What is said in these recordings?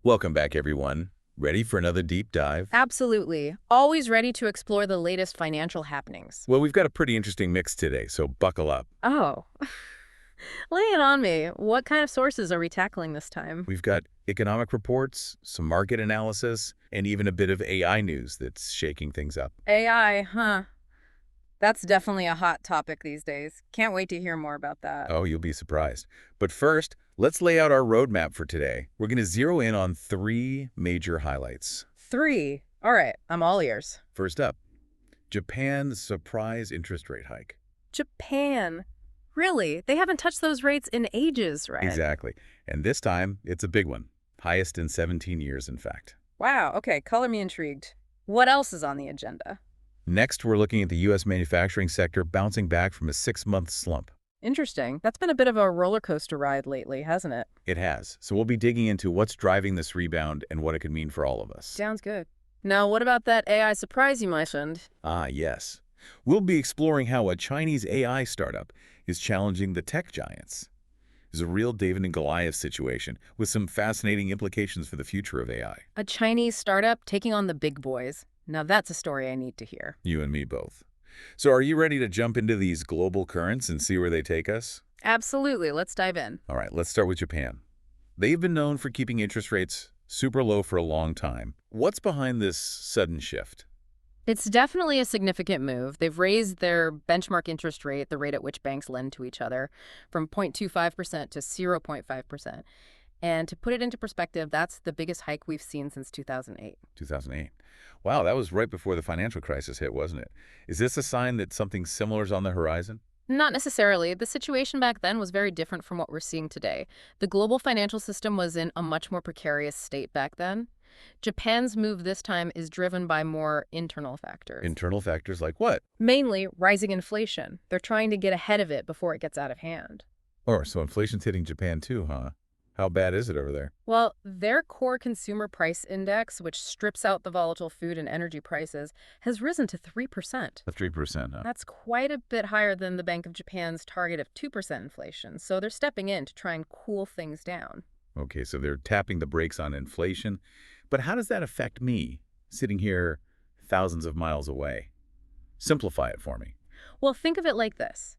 Welcome back, everyone. Ready for another deep dive? Absolutely. Always ready to explore the latest financial happenings. Well, we've got a pretty interesting mix today, so buckle up. Oh, lay it on me. What kind of sources are we tackling this time? We've got economic reports, some market analysis, and even a bit of AI news that's shaking things up. AI, huh? That's definitely a hot topic these days. Can't wait to hear more about that. Oh, you'll be surprised. But first, let's lay out our roadmap for today. We're going to zero in on three major highlights. 3. All right, I'm all ears. First up, Japan's surprise interest rate hike. Japan. Really? They haven't touched those rates in ages, right? Exactly. And this time, it's a big one. Highest in 17 years, in fact. Wow, okay, color me intrigued. What else is on the agenda? Next, we're looking at the U.S. manufacturing sector bouncing back from a 6-month slump. Interesting. That's been a bit of a roller coaster ride lately, hasn't it? It has. So we'll be digging into what's driving this rebound and what it could mean for all of us. Sounds good. Now, what about that AI surprise you mentioned? Ah, yes. We'll be exploring how a Chinese AI startup is challenging the tech giants. It's a real David and Goliath situation with some fascinating implications for the future of AI. A Chinese startup taking on the big boys. Now that's a story I need to hear. You and me both. So are you ready to jump into these global currents and see where they take us? Absolutely. Let's dive in. All right, let's start with Japan. They've been known for keeping interest rates super low for a long time. What's behind this sudden shift? It's definitely a significant move. They've raised their benchmark interest rate, the rate at which banks lend to each other, from 0.25% to 0.5%. And to put it into perspective, that's the biggest hike we've seen since 2008. 2008. Wow, that was right before the financial crisis hit, wasn't it? Is this a sign that something similar is on the horizon? Not necessarily. The situation back then was very different from what we're seeing today. The global financial system was in a much more precarious state back then. Japan's move this time is driven by more internal factors. Internal factors like what? Mainly rising inflation. They're trying to get ahead of it before it gets out of hand. Oh, so inflation's hitting Japan too, huh? How bad is it over there? Well, their core consumer price index, which strips out the volatile food and energy prices, has risen to 3%. 3%, huh? That's quite a bit higher than the Bank of Japan's target of 2% inflation, so they're stepping in to try and cool things down. Okay, so they're tapping the brakes on inflation. But how does that affect me, sitting here thousands of miles away? Simplify it for me. Well, think of it like this.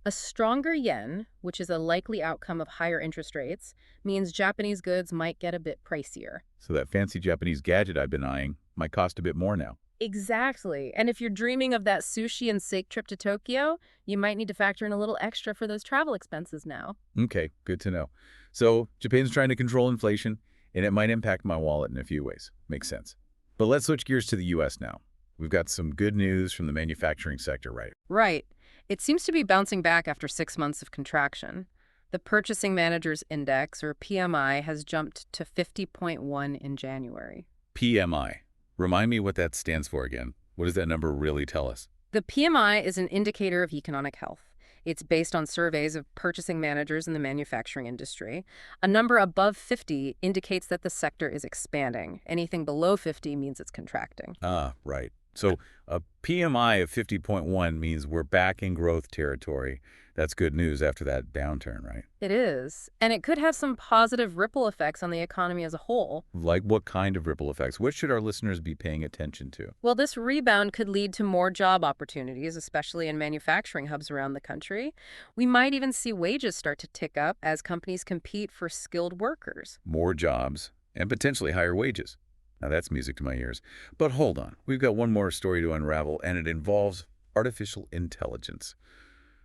A stronger yen, which is a likely outcome of higher interest rates, means Japanese goods might get a bit pricier. So that fancy Japanese gadget I've been eyeing might cost a bit more now. Exactly. And if you're dreaming of that sushi and steak trip to Tokyo, you might need to factor in a little extra for those travel expenses now. Okay, good to know. So Japan's trying to control inflation, and it might impact my wallet in a few ways. Makes sense. But let's switch gears to the U.S. now. We've got some good news from the manufacturing sector, right? Right. It seems to be bouncing back after 6 months of contraction. The Purchasing Managers Index, or PMI, has jumped to 50.1 in January. PMI. Remind me what that stands for again. What does that number really tell us? The PMI is an indicator of economic health. It's based on surveys of purchasing managers in the manufacturing industry. A number above 50 indicates that the sector is expanding. Anything below 50 means it's contracting. Ah, right. So a PMI of 50.1 means we're back in growth territory. That's good news after that downturn, right? It is. And it could have some positive ripple effects on the economy as a whole. Like what kind of ripple effects? What should our listeners be paying attention to? Well, this rebound could lead to more job opportunities, especially in manufacturing hubs around the country. We might even see wages start to tick up as companies compete for skilled workers. More jobs and potentially higher wages. Now that's music to my ears. But hold on. We've got one more story to unravel, and it involves artificial intelligence.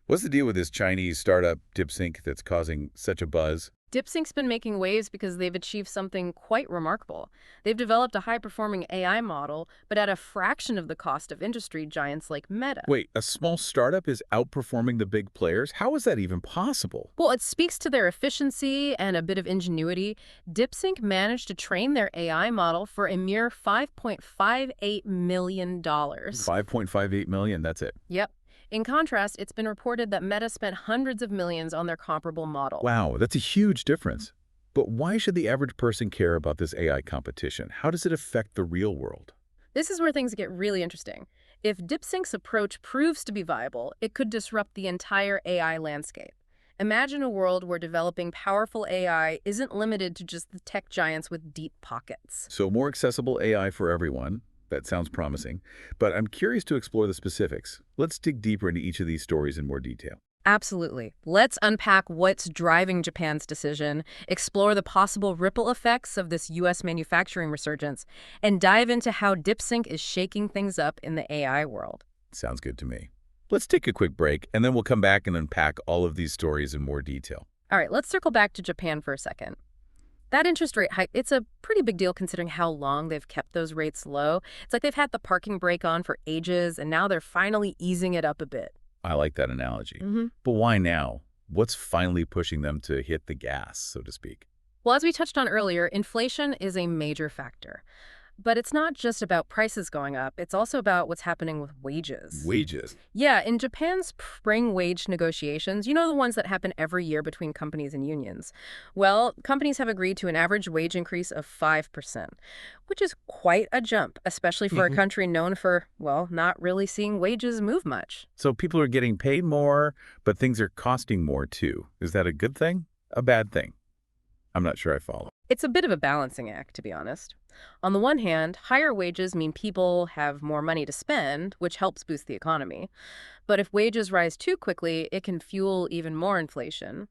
What's the deal with this Chinese startup, Dipsick, that's causing such a buzz? Dipsink's been making waves because they've achieved something quite remarkable. They've developed a high-performing AI model, but at a fraction of the cost of industry giants like Meta. Wait, a small startup is outperforming the big players? How is that even possible? Well, it speaks to their efficiency and a bit of ingenuity. Dipsink managed to train their AI model for a mere $5.58 million. $5.58 million, that's it. Yep. In contrast, it's been reported that Meta spent hundreds of millions on their comparable model. Wow, that's a huge difference. But why should the average person care about this AI competition? How does it affect the real world? This is where things get really interesting. If Dipsink's approach proves to be viable, it could disrupt the entire AI landscape. Imagine a world where developing powerful AI isn't limited to just the tech giants with deep pockets. So more accessible AI for everyone. That sounds promising. But I'm curious to explore the specifics. Let's dig deeper into each of these stories in more detail. Absolutely. Let's unpack what's driving Japan's decision, explore the possible ripple effects of this U.S. manufacturing resurgence, and dive into how Dipsync is shaking things up in the AI world. Sounds good to me. Let's take a quick break, and then we'll come back and unpack all of these stories in more detail. All right, let's circle back to Japan for a second. That interest rate hike, it's a pretty big deal considering how long they've kept those rates low. It's like they've had the parking brake on for ages, and now they're finally easing it up a bit. I like that analogy. hmm But why now? What's finally pushing them to hit the gas, so to speak? Well, as we touched on earlier, inflation is a major factor. But it's not just about prices going up, it's also about what's happening with wages. Wages. Yeah, in Japan's spring wage negotiations, you know, the ones that happen every year between companies and unions. Well, companies have agreed to an average wage increase of 5%, which is quite a jump, especially for a country known for, well, not really seeing wages move much. So people are getting paid more, but things are costing more too. Is that a good thing? A bad thing? I'm not sure I follow. It's a bit of a balancing act, to be honest. On the one hand, higher wages mean people have more money to spend, which helps boost the economy. But if wages rise too quickly, it can fuel even more inflation,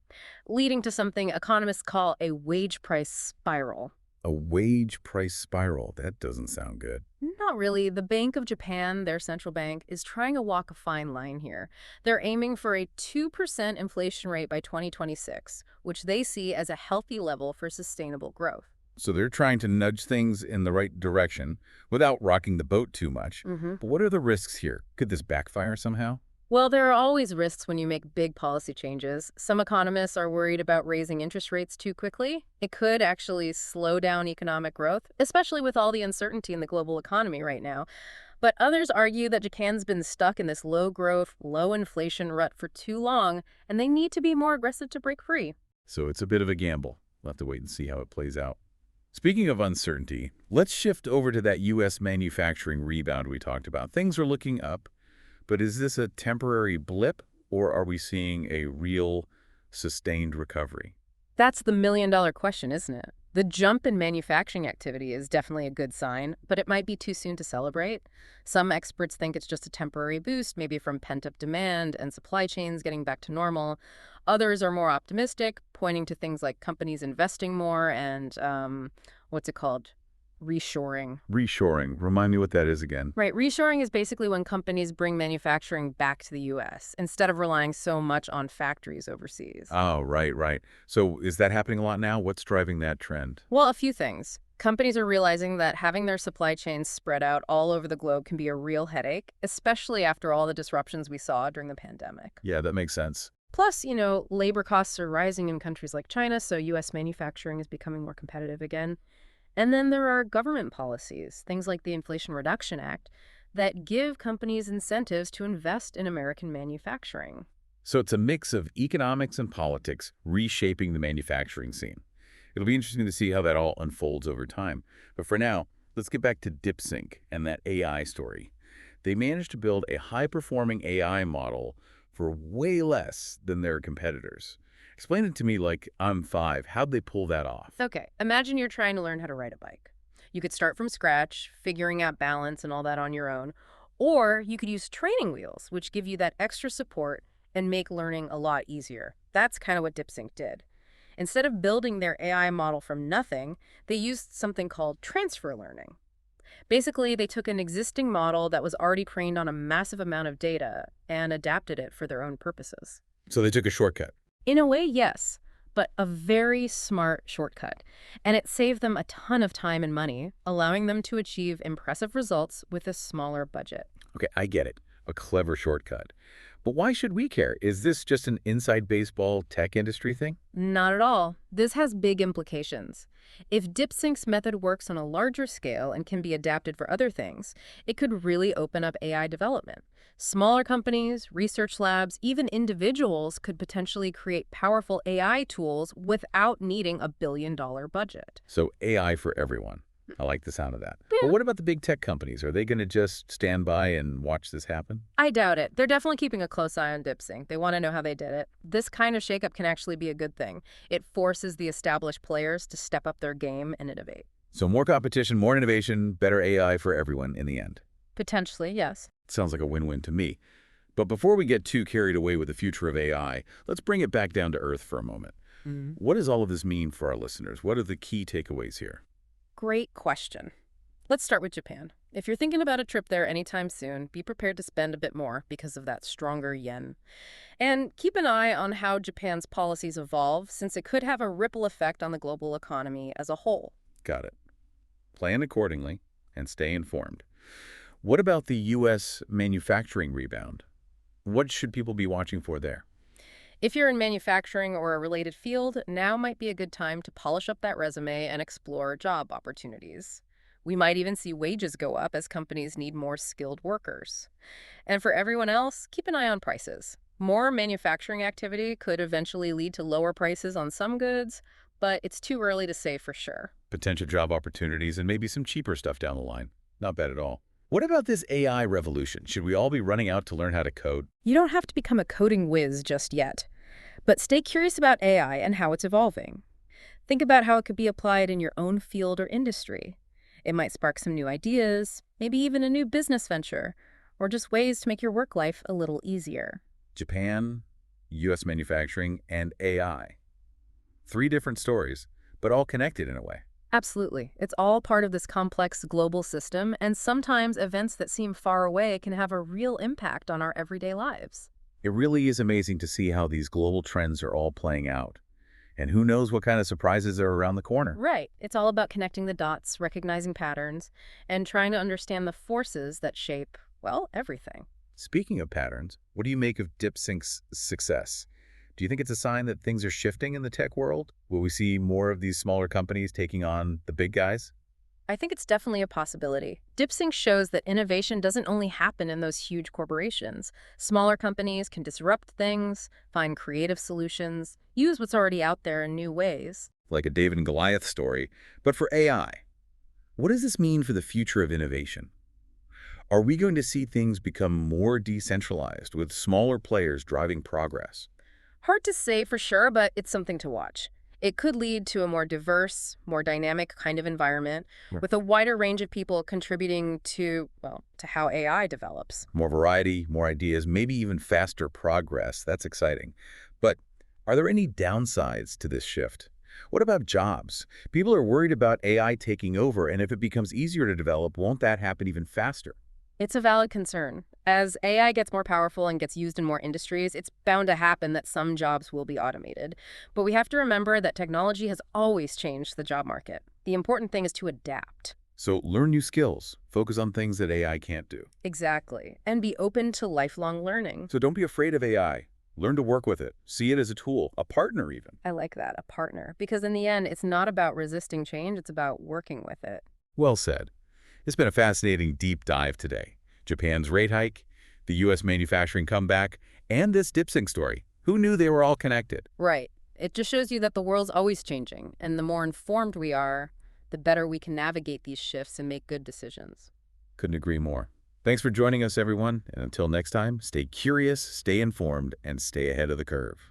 leading to something economists call a wage price spiral. A wage price spiral. That doesn't sound good. Not really. The Bank of Japan, their central bank, is trying to walk a fine line here. They're aiming for a 2% inflation rate by 2026, which they see as a healthy level for sustainable growth. So they're trying to nudge things in the right direction without rocking the boat too much. hmm But what are the risks here? Could this backfire somehow? Well, there are always risks when you make big policy changes. Some economists are worried about raising interest rates too quickly. It could actually slow down economic growth, especially with all the uncertainty in the global economy right now. But others argue that Japan's been stuck in this low growth, low inflation rut for too long, and they need to be more aggressive to break free. So it's a bit of a gamble. We'll have to wait and see how it plays out. Speaking of uncertainty, let's shift over to that U.S. manufacturing rebound we talked about. Things are looking up, but is this a temporary blip, or are we seeing a real, sustained recovery? That's the million-dollar question, isn't it? The jump in manufacturing activity is definitely a good sign, but it might be too soon to celebrate. Some experts think it's just a temporary boost, maybe from pent-up demand and supply chains getting back to normal. Others are more optimistic, pointing to things like companies investing more and, what's it called? Reshoring. Reshoring. Remind me what that is again. Right, reshoring is basically when companies bring manufacturing back to the U.S. instead of relying so much on factories overseas. Oh, right. So is that happening a lot now? What's driving that trend? Well, a few things. Companies are realizing that having their supply chains spread out all over the globe can be a real headache, especially after all the disruptions we saw during the pandemic. Yeah, that makes sense. Plus, you know, labor costs are rising in countries like China, so U.S. manufacturing is becoming more competitive again. And then there are government policies, things like the Inflation Reduction Act, that give companies incentives to invest in American manufacturing. So it's a mix of economics and politics reshaping the manufacturing scene. It'll be interesting to see how that all unfolds over time. But for now, let's get back to Dipsync and that AI story. They managed to build a high-performing AI model for way less than their competitors. Explain it to me like I'm 5. How'd they pull that off? Okay, imagine you're trying to learn how to ride a bike. You could start from scratch, figuring out balance and all that on your own, or you could use training wheels, which give you that extra support and make learning a lot easier. That's kind of what Dipsync did. Instead of building their AI model from nothing, they used something called transfer learning. Basically, they took an existing model that was already trained on a massive amount of data and adapted it for their own purposes. So they took a shortcut. In a way, yes, but a very smart shortcut. And it saved them a ton of time and money, allowing them to achieve impressive results with a smaller budget. Okay, I get it. A clever shortcut. But why should we care? Is this just an inside baseball tech industry thing? Not at all. This has big implications. If Dipsync's method works on a larger scale and can be adapted for other things, it could really open up AI development. Smaller companies, research labs, even individuals could potentially create powerful AI tools without needing a billion-dollar budget. So AI for everyone. I like the sound of that. But what about the big tech companies? Are they going to just stand by and watch this happen? I doubt it. They're definitely keeping a close eye on Dipsync. They want to know how they did it. This kind of shakeup can actually be a good thing. It forces the established players to step up their game and innovate. So more competition, more innovation, better AI for everyone in the end. Potentially, yes. Sounds like a win-win to me. But before we get too carried away with the future of AI, let's bring it back down to earth for a moment. What does all of this mean for our listeners? What are the key takeaways here? Great question. Let's start with Japan. If you're thinking about a trip there anytime soon, be prepared to spend a bit more because of that stronger yen. And keep an eye on how Japan's policies evolve, since it could have a ripple effect on the global economy as a whole. Got it. Plan accordingly and stay informed. What about the U.S. manufacturing rebound? What should people be watching for there? If you're in manufacturing or a related field, now might be a good time to polish up that resume and explore job opportunities. We might even see wages go up as companies need more skilled workers. And for everyone else, keep an eye on prices. More manufacturing activity could eventually lead to lower prices on some goods, but it's too early to say for sure. Potential job opportunities and maybe some cheaper stuff down the line. Not bad at all. What about this AI revolution? Should we all be running out to learn how to code? You don't have to become a coding whiz just yet, but stay curious about AI and how it's evolving. Think about how it could be applied in your own field or industry. It might spark some new ideas, maybe even a new business venture, or just ways to make your work life a little easier. Japan, U.S. manufacturing, and AI. 3 different stories, but all connected in a way. Absolutely. It's all part of this complex global system, and sometimes events that seem far away can have a real impact on our everyday lives. It really is amazing to see how these global trends are all playing out. And who knows what kind of surprises are around the corner. Right. It's all about connecting the dots, recognizing patterns, and trying to understand the forces that shape, well, everything. Speaking of patterns, what do you make of Dipsync's success? Do you think it's a sign that things are shifting in the tech world? Will we see more of these smaller companies taking on the big guys? I think it's definitely a possibility. Dipsync shows that innovation doesn't only happen in those huge corporations. Smaller companies can disrupt things, find creative solutions, use what's already out there in new ways. Like a David and Goliath story, but for AI. What does this mean for the future of innovation? Are we going to see things become more decentralized with smaller players driving progress? Hard to say for sure, but it's something to watch. It could lead to a more diverse, more dynamic kind of environment with a wider range of people contributing to, well, to how AI develops. More variety, more ideas, maybe even faster progress. That's exciting. But are there any downsides to this shift? What about jobs? People are worried about AI taking over, and if it becomes easier to develop, won't that happen even faster? It's a valid concern. As AI gets more powerful and gets used in more industries, it's bound to happen that some jobs will be automated. But we have to remember that technology has always changed the job market. The important thing is to adapt. So learn new skills. Focus on things that AI can't do. Exactly. And be open to lifelong learning. So don't be afraid of AI. Learn to work with it. See it as a tool, a partner even. I like that, a partner. Because in the end, it's not about resisting change, it's about working with it. Well said. It's been a fascinating deep dive today. Japan's rate hike, the U.S. manufacturing comeback, and this Dipsync story. Who knew they were all connected? Right. It just shows you that the world's always changing, and the more informed we are, the better we can navigate these shifts and make good decisions. Couldn't agree more. Thanks for joining us, everyone, and until next time, stay curious, stay informed, and stay ahead of the curve.